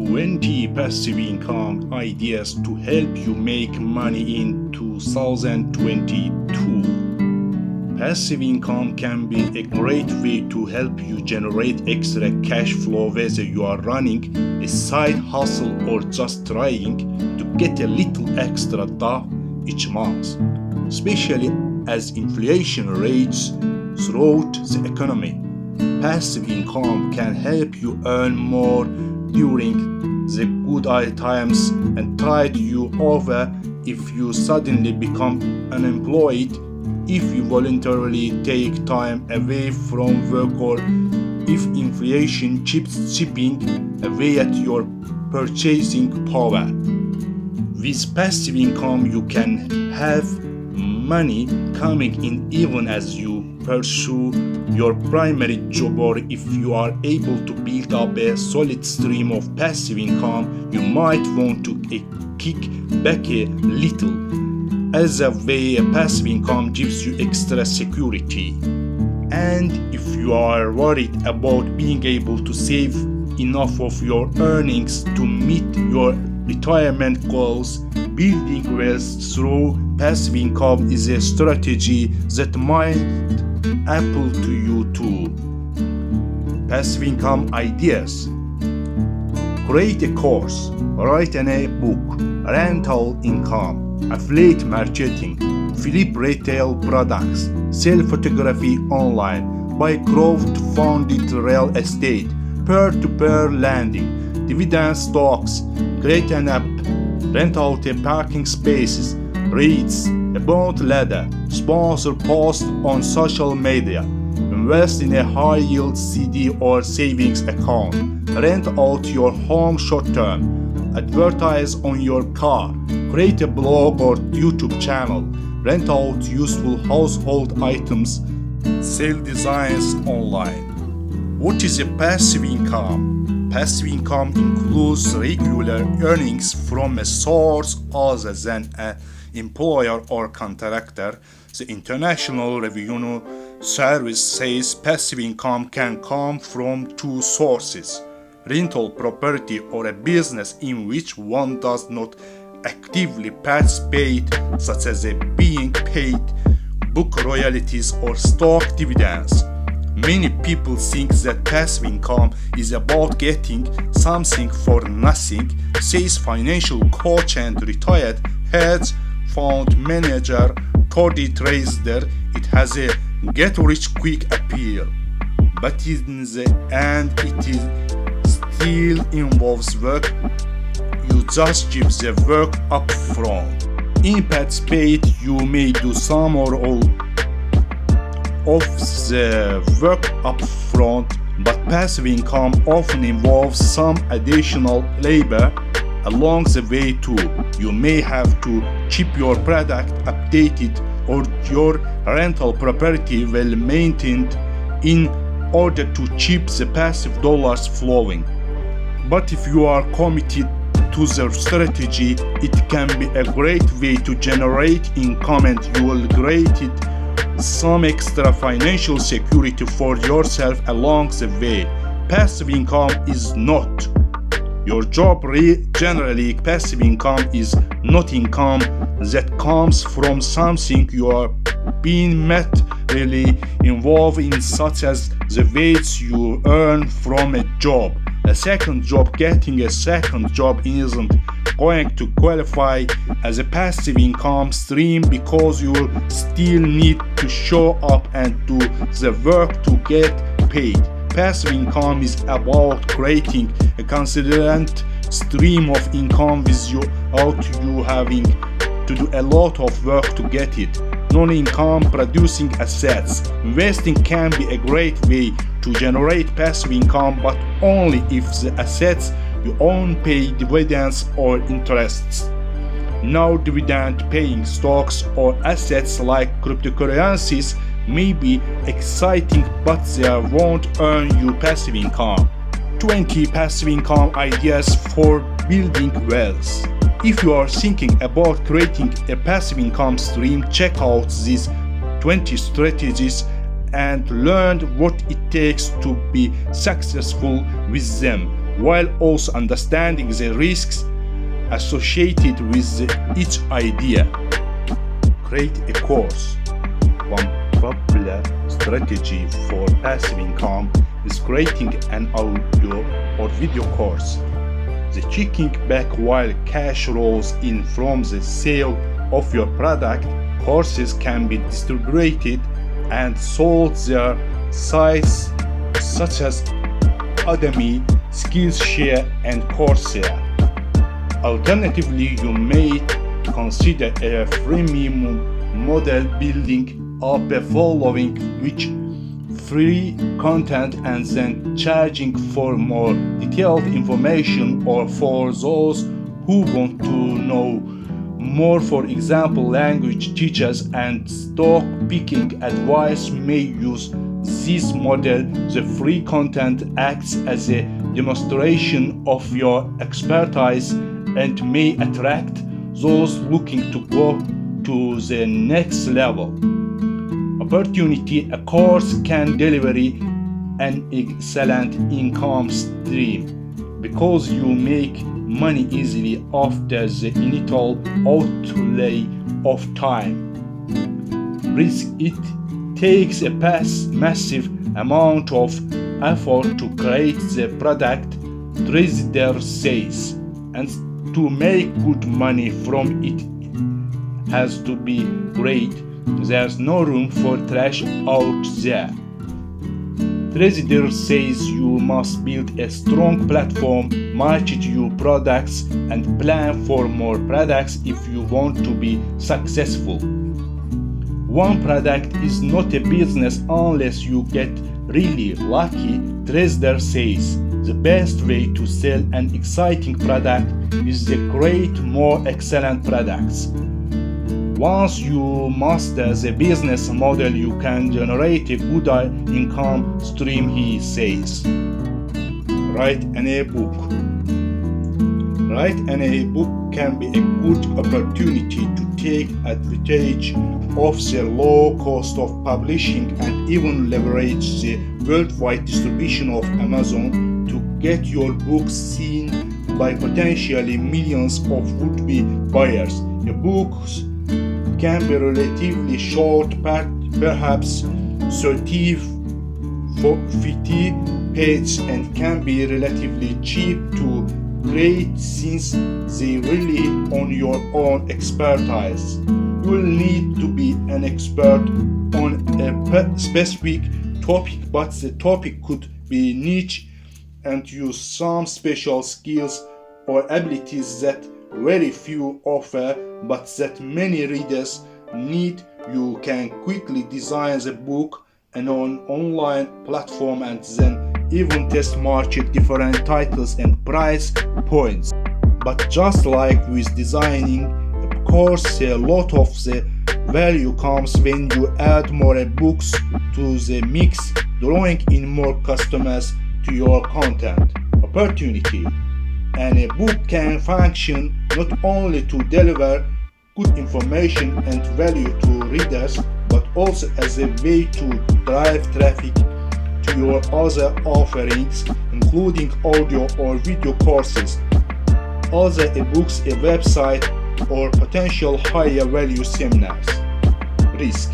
20 passive income ideas to help you make money in 2022. Passive income can be a great way to help you generate extra cash flow, whether you are running a side hustle or just trying to get a little extra dough each month, especially as inflation rates throughout the economy. Passive income can help you earn more during the good times and tide you over if you suddenly become unemployed, if you voluntarily take time away from work, or if inflation keeps chipping away at your purchasing power. With passive income, you can have money coming in even as you pursue your primary job, or if you are able to build up a solid stream of passive income, you might want to kick back a little. As a way, passive income gives you extra security. And if you are worried about being able to save enough of your earnings to meet your retirement goals, building wealth through passive income is a strategy that might appeal to you too. Passive income ideas: create a course, write a book, rental income, affiliate marketing, flip retail products, sell photography online, buy crowd-funded real estate, peer-to-peer lending, dividend stocks, create an app, rent out a parking spaces, REITs, a bond ladder, sponsor posts on social media, invest in a high-yield CD or savings account, rent out your home short-term, advertise on your car, create a blog or YouTube channel, rent out useful household items, sell designs online. What is a passive income? Passive income includes regular earnings from a source other than an employer or contractor. The International Revenue Service says passive income can come from two sources: rental property or a business in which one does not actively participate, such as being paid book royalties or stock dividends. Many people think that passive income is about getting something for nothing, says financial coach and retired hedge fund manager Cody Tracer. It has a get-rich-quick appeal, but in the end it still involves work. You just give the work up front. In participate, you may do some or all of the work up front, but passive income often involves some additional labor along the way too. You may have to keep your product updated or your rental property well maintained in order to keep the passive dollars flowing. But if you are committed to the strategy, it can be a great way to generate income, and you will create some extra financial security for yourself along the way. Passive income is not your job. Generally, passive income is not income that comes from something you are being materially involved in, such as the wages you earn from a job. A second job, getting a second job isn't going to qualify as a passive income stream because you will still need to show up and do the work to get paid. Passive income is about creating a consistent stream of income without you having to do a lot of work to get it. Non-income producing assets. Investing can be a great way to generate passive income, but only if the assets you own pay dividends or interests. Now, dividend-paying stocks or assets like cryptocurrencies may be exciting, but they won't earn you passive income. 20 passive income ideas for building wealth. If you are thinking about creating a passive income stream, check out these 20 strategies and learn what it takes to be successful with them. while also understanding the risks associated with each idea. Create a course. One popular strategy for passive income is creating an audio or video course. The kicking back while cash rolls in from the sale of your product. Courses can be distributed and sold their sites such as Udemy, Skillshare, and Coursera. Alternatively, you may consider a freemium model, building up a following with free content and then charging for more detailed information, or for those who want to know more, for example, language teachers and stock picking advice may use this model. The free content acts as a demonstration of your expertise and may attract those looking to go to the next level. Opportunity: a course can deliver an excellent income stream because you make money easily after the initial outlay of time. Risk: it takes a massive amount of effort to create the product, trader says, and to make good money from it has to be great. There's no room for trash out there. Trader says you must build a strong platform, market your products, and plan for more products if you want to be successful. One product is not a business unless you get really lucky. Trader says the best way to sell an exciting product is to create more excellent products. Once you master the business model, you can generate a good income stream, he says. Write an ebook. Write an ebook can be a good opportunity to take advantage of the low cost of publishing and even leverage the worldwide distribution of Amazon to get your book seen by potentially millions of would-be buyers. Ebooks can be relatively short, perhaps 30-50 pages, and can be relatively cheap to create since they rely on your own expertise. You will need to be an expert on a specific topic, but the topic could be niche and use some special skills or abilities that very few offer, but that many readers need. You can quickly design the book on an online platform and then even test market different titles and price points. But just like with designing a course, a lot of the value comes when you add more books to the mix, drawing in more customers to your content. Opportunity: and a book can function not only to deliver good information and value to readers, but also as a way to drive traffic to your other offerings, including audio or video courses, other ebooks, a website, or potential higher value seminars. Risk: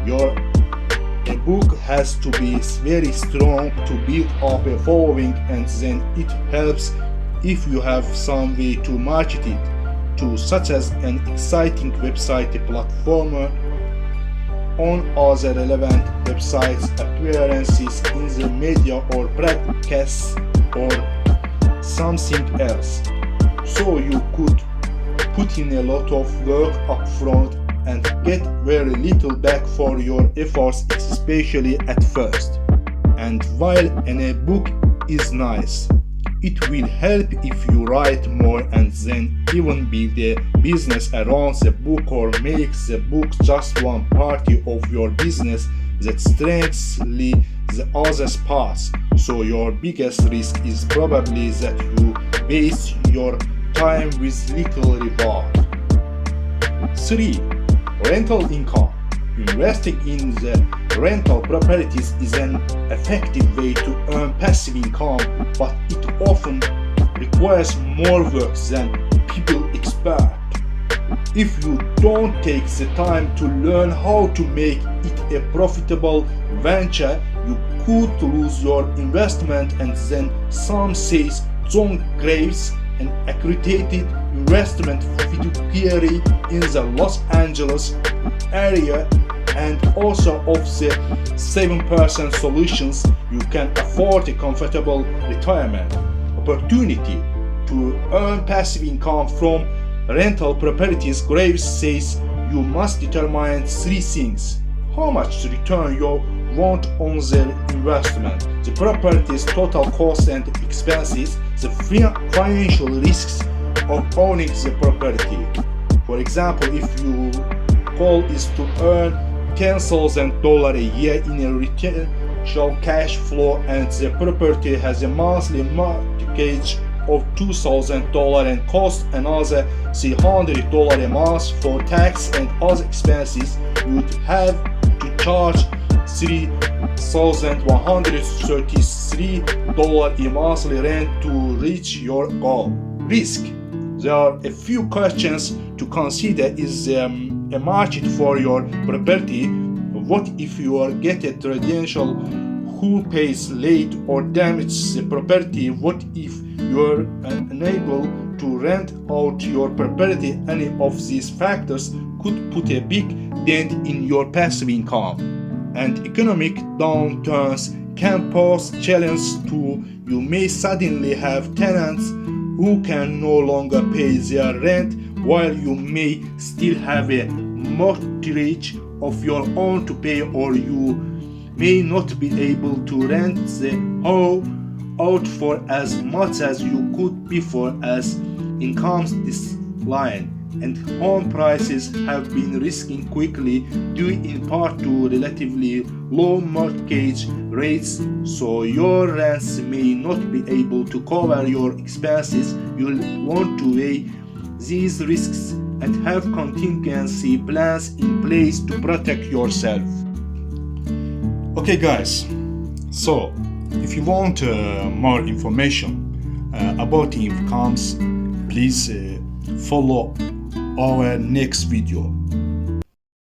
your ebook has to be very strong to build up a following, and then it helps if you have some way to market it to, such as an exciting website, a platform on other relevant websites, appearances in the media, or podcasts, or something else. So you could put in a lot of work up front and get very little back for your efforts, especially at first. And while an ebook is nice, it will help if you write more and then even build a business around the book, or make the book just one part of your business that strengthens the other parts. So your biggest risk is probably that you waste your time with little reward. 3. Rental income. Investing in the rental properties is an effective way to earn passive income, but it often requires more work than people expect. If you don't take the time to learn how to make it a profitable venture, you could lose your investment. And then some says John Graves, an accredited investment fiduciary in the Los Angeles area and also of the 7% solutions, you can afford a comfortable retirement opportunity to earn passive income from rental properties. Graves says you must determine three things: how much return you want on the investment, the property's total costs and expenses, the financial risks of owning the property. For example, if your goal is to earn $10,000 a year in a residential cash flow and the property has a monthly mortgage of $2,000 and costs another $300 a month for tax and other expenses, you would have to charge $3,133 in monthly rent to reach your goal. Risk. There are a few questions to consider. Is a market for your property? What if you get a residential who pays late or damages the property? What if you're unable to rent out your property? Any of these factors could put a big dent in your passive income. And economic downturns can pose challenges too. You may suddenly have tenants who can no longer pay their rent, while you may still have a mortgage of your own to pay, or you may not be able to rent the home out for as much as you could before as incomes decline. And home prices have been rising quickly due in part to relatively low mortgage rates, so your rents may not be able to cover your expenses. You'll want to weigh these risks and have contingency plans in place to protect yourself. Okay guys, so if you want more information about incomes, please follow our next video.